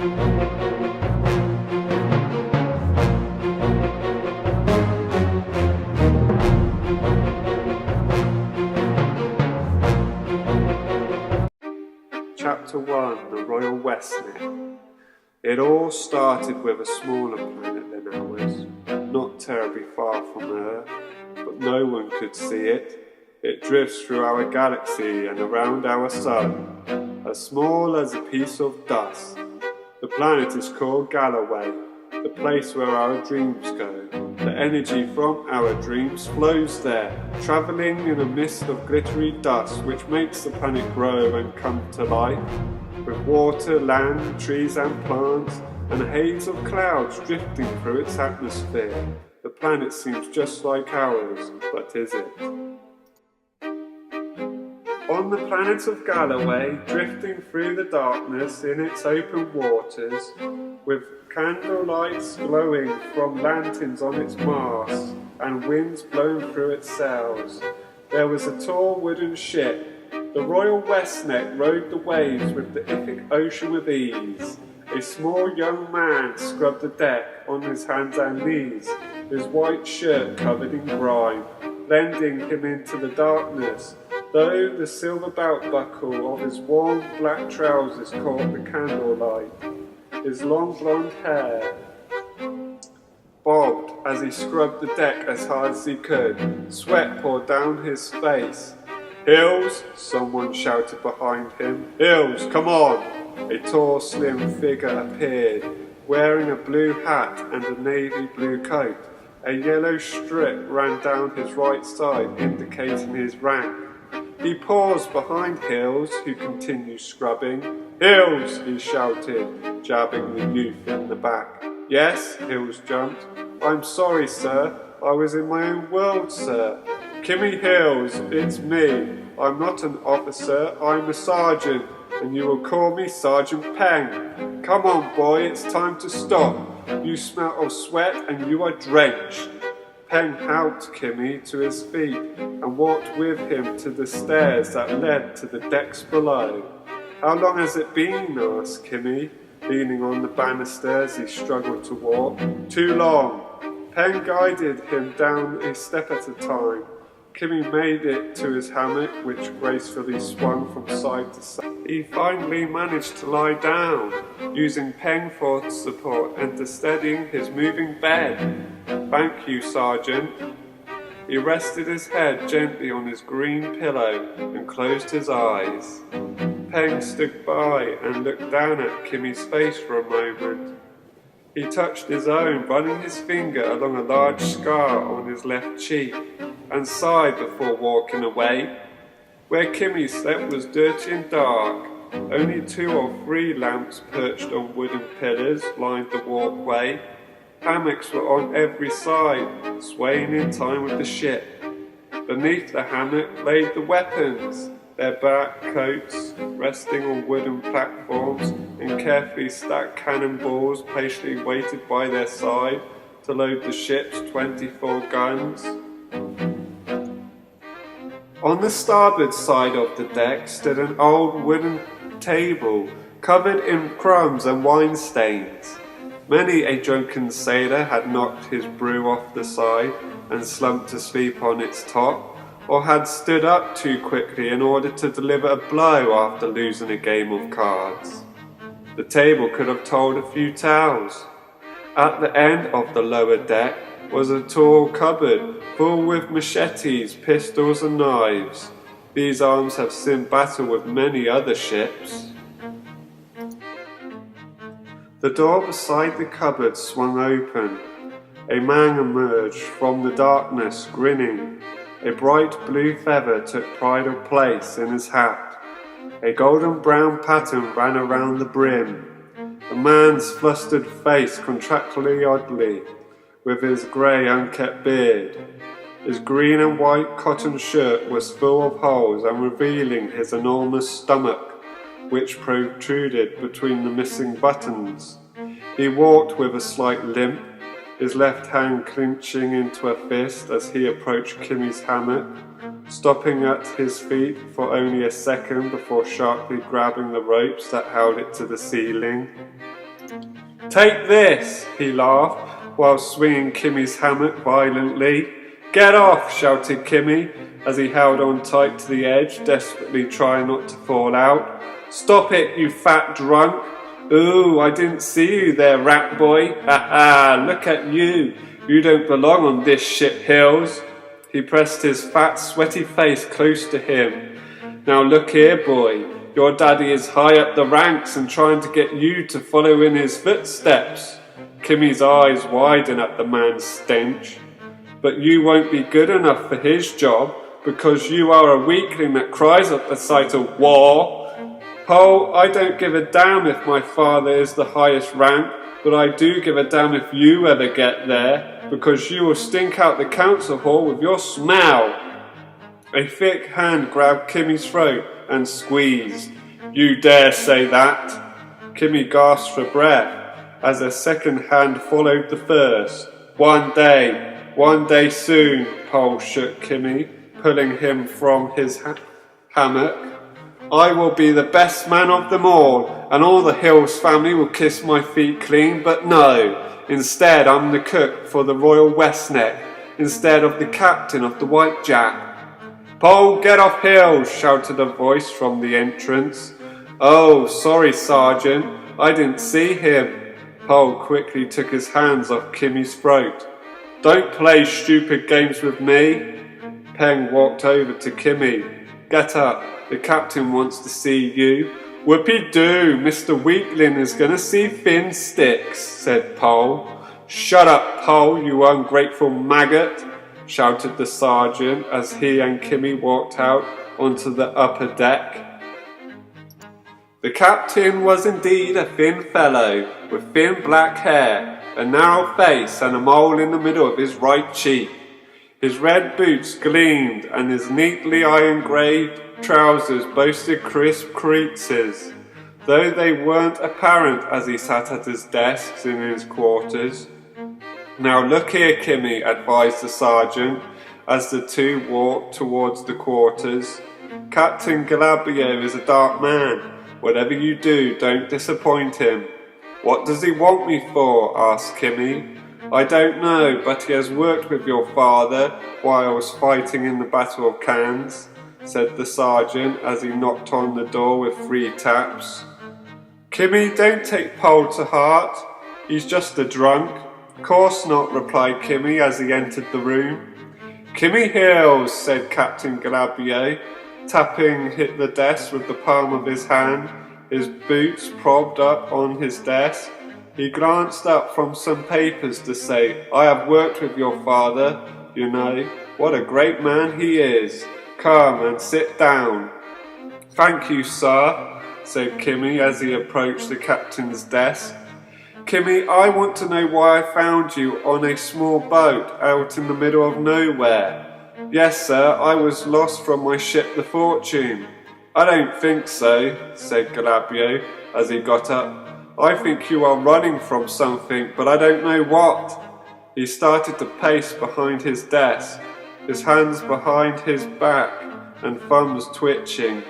Chapter 1, The Royal Westnet. It all started with a smaller planet than ours, not terribly far from Earth, but no one could see it. It drifts through our galaxy and around our sun, as small as a piece of dust. The planet is called Galloway, the place where our dreams go. The energy from our dreams flows there, travelling in a mist of glittery dust which makes the planet grow and come to life, with water, land, trees and plants, and a haze of clouds drifting through its atmosphere. The planet seems just like ours, but is it? On the planet of Galloway, drifting through the darkness in its open waters, with candle lights glowing from lanterns on its masts and winds blowing through its sails, there was a tall wooden ship. The Royal Westnet rode the waves with the epic ocean with ease. A small young man scrubbed the deck on his hands and knees, his white shirt covered in grime, blending him into the darkness, though the silver belt buckle of his worn black trousers caught the candlelight. His long blonde hair bobbed as he scrubbed the deck as hard as he could. Sweat poured down his face. "Hills!" someone shouted behind him. "Hills, come on!" A tall, slim figure appeared, wearing a blue hat and a navy blue coat. A yellow strip ran down his right side, indicating his rank. He paused behind Hills, who continued scrubbing. "Hills!" he shouted, jabbing the youth in the back. "Yes," Hills jumped. "I'm sorry, sir. I was in my own world, sir." "Kimmy Hills, it's me. I'm not an officer, I'm a sergeant, and you will call me Sergeant Peng. Come on, boy, it's time to stop. You smell of sweat and you are drenched." Peng helped Kimmy to his feet and walked with him to the stairs that led to the decks below. "How long has it been?" asked Kimmy, leaning on the banister as he struggled to walk. "Too long." Peng guided him down a step at a time. Kimmy made it to his hammock, which gracefully swung from side to side. He finally managed to lie down, using Peng for support and to steadying his moving bed. "Thank you, Sergeant." He rested his head gently on his green pillow and closed his eyes. Peng stood by and looked down at Kimmy's face for a moment. He touched his own, running his finger along a large scar on his left cheek, and sighed before walking away. Where Kimmy slept was dirty and dark. Only 2 or 3 lamps perched on wooden pillars lined the walkway. Hammocks were on every side, swaying in time with the ship. Beneath the hammock lay the weapons, their black coats resting on wooden platforms, and carefully stacked cannonballs patiently waited by their side to load the ship's 24 guns. On the starboard side of the deck stood an old wooden table covered in crumbs and wine stains. Many a drunken sailor had knocked his brew off the side and slumped to sleep on its top, or had stood up too quickly in order to deliver a blow after losing a game of cards. The table could have told a few tales. At the end of the lower deck was a tall cupboard full with machetes, pistols and knives. These arms have seen battle with many other ships. The door beside the cupboard swung open. A man emerged from the darkness, grinning. A bright blue feather took pride of place in his hat. A golden brown pattern ran around the brim. The man's flustered face contracted oddly, with his grey unkempt beard. His green and white cotton shirt was full of holes and revealing his enormous stomach, which protruded between the missing buttons. He walked with a slight limp, his left hand clenching into a fist as he approached Kimmy's hammock, stopping at his feet for only a second before sharply grabbing the ropes that held it to the ceiling. Take this, he laughed, while swinging Kimmy's hammock violently. Get off, shouted Kimmy, as he held on tight to the edge, desperately trying not to fall out. Stop it, you fat drunk. Ooh, I didn't see you there, rat boy. Ha ha, look at you. You don't belong on this ship, Hills. He pressed his fat, sweaty face close to him. Now look here, boy. Your daddy is high up the ranks and trying to get you to follow in his footsteps. Kimmy's eyes widen at the man's stench. But you won't be good enough for his job because you are a weakling that cries at the sight of war. Pole, I don't give a damn if my father is the highest rank, but I do give a damn if you ever get there, because you will stink out the council hall with your smell. A thick hand grabbed Kimmy's throat and squeezed. You dare say that? Kimmy gasped for breath as a second hand followed the first. One day soon, Pole shook Kimmy, pulling him from his hammock. I will be the best man of them all, and all the Hills family will kiss my feet clean, but no, instead I'm the cook for the Royal Westneck, instead of the captain of the White Jack. Pole, get off Hills, shouted a voice from the entrance. Oh, sorry, Sergeant, I didn't see him. Pole quickly took his hands off Kimmy's throat. Don't play stupid games with me. Peng walked over to Kimmy. Get up. The captain wants to see you. Whoopie-doo, Mr. Weakling is going to see thin sticks, said Pole. Shut up, Pole, you ungrateful maggot, shouted the sergeant as he and Kimmy walked out onto the upper deck. The captain was indeed a thin fellow, with thin black hair, a narrow face and a mole in the middle of his right cheek. His red boots gleamed and his neatly iron-engraved trousers boasted crisp creases, though they weren't apparent as he sat at his desk in his quarters. Now look here, Kimmy, advised the sergeant as the two walked towards the quarters. Captain Galloway is a dark man. Whatever you do, don't disappoint him. What does he want me for? Asked Kimmy. I don't know, but he has worked with your father while I was fighting in the Battle of Cannes, said the sergeant as he knocked on the door with 3 taps. Kimmy, don't take Pole to heart. He's just a drunk. Course not, replied Kimmy as he entered the room. Kimmy Hills, said Captain Galloway, tapping hit the desk with the palm of his hand, his boots propped up on his desk. He glanced up from some papers to say, I have worked with your father, you know. What a great man he is. Come and sit down. Thank you, sir, said Kimmy as he approached the captain's desk. Kimmy, I want to know why I found you on a small boat out in the middle of nowhere. Yes, sir, I was lost from my ship, the Fortune. I don't think so, said Galloway as he got up. I think you are running from something, but I don't know what. He started to pace behind his desk, his hands behind his back and thumbs twitching.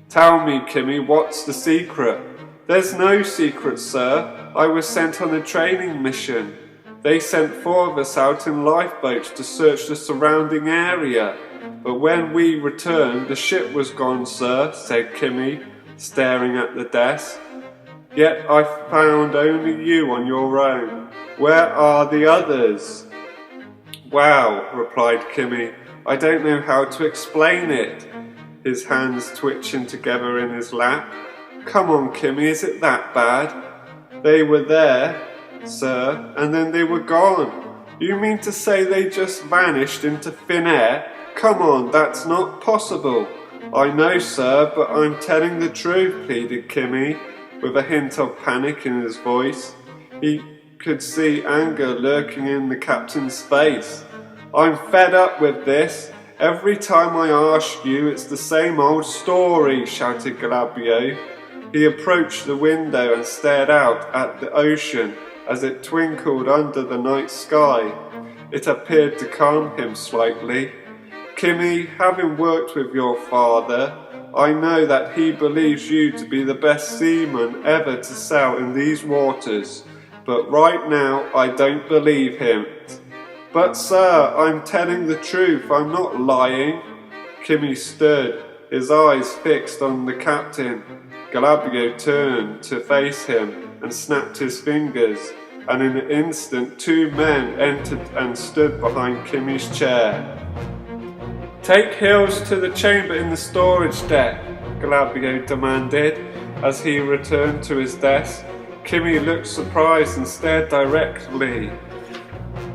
Tell me, Kimmy, what's the secret? There's no secret, sir. I was sent on a training mission. They sent 4 of us out in lifeboats to search the surrounding area. But when we returned, the ship was gone, sir, said Kimmy, staring at the desk. Yet I found only you on your own. Where are the others? Wow, replied Kimmy. I don't know how to explain it. His hands twitching together in his lap. Come on, Kimmy, is it that bad? They were there, sir, and then they were gone. You mean to say they just vanished into thin air? Come on, that's not possible. I know, sir, but I'm telling the truth, pleaded Kimmy, with a hint of panic in his voice. He could see anger lurking in the captain's face. I'm fed up with this. Every time I ask you, it's the same old story, shouted Galloway. He approached the window and stared out at the ocean as it twinkled under the night sky. It appeared to calm him slightly. Kimmy, having worked with your father, I know that he believes you to be the best seaman ever to sail in these waters, but right now I don't believe him. But sir, I'm telling the truth, I'm not lying. Kimmy stood, his eyes fixed on the captain. Galloway turned to face him and snapped his fingers, and in an instant 2 men entered and stood behind Kimmy's chair. Take Hills to the chamber in the storage deck, Galloway demanded as he returned to his desk. Kimmy looked surprised and stared directly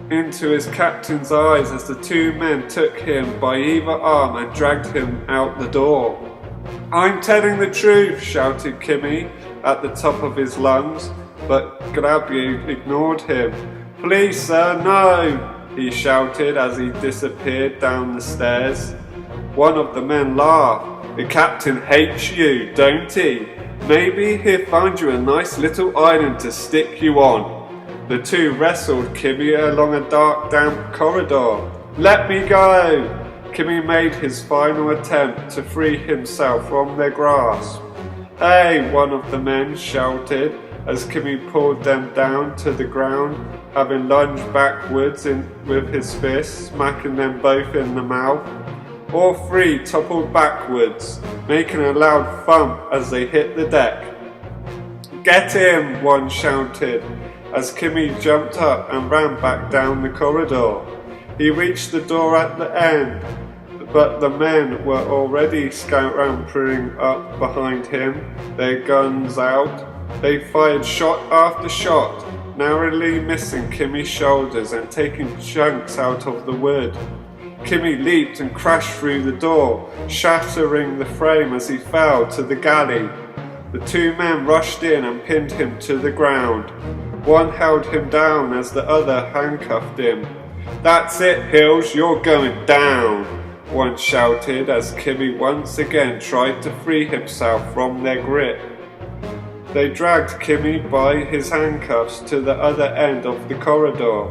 into his captain's eyes as the 2 men took him by either arm and dragged him out the door. I'm telling the truth, shouted Kimmy at the top of his lungs, but Galloway ignored him. Please sir, no, he shouted as he disappeared down the stairs. One of the men laughed. The captain hates you, don't he? Maybe he'll find you a nice little island to stick you on. The 2 wrestled Kimmy along a dark, damp corridor. Let me go! Kimmy made his final attempt to free himself from their grasp. Hey, one of the men shouted as Kimmy pulled them down to the ground, having lunged backwards with his fist, smacking them both in the mouth. All 3 toppled backwards, making a loud thump as they hit the deck. Get him, one shouted, as Kimmy jumped up and ran back down the corridor. He reached the door at the end, but the men were already scampering up behind him, their guns out. They fired shot after shot, narrowly missing Kimmy's shoulders and taking chunks out of the wood. Kimmy leaped and crashed through the door, shattering the frame as he fell to the galley. The 2 men rushed in and pinned him to the ground. One held him down as the other handcuffed him. That's it, Hills, you're going down, one shouted as Kimmy once again tried to free himself from their grip. They dragged Kimmy by his handcuffs to the other end of the corridor,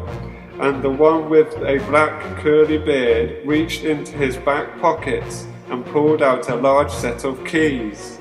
and the one with a black curly beard reached into his back pockets and pulled out a large set of keys.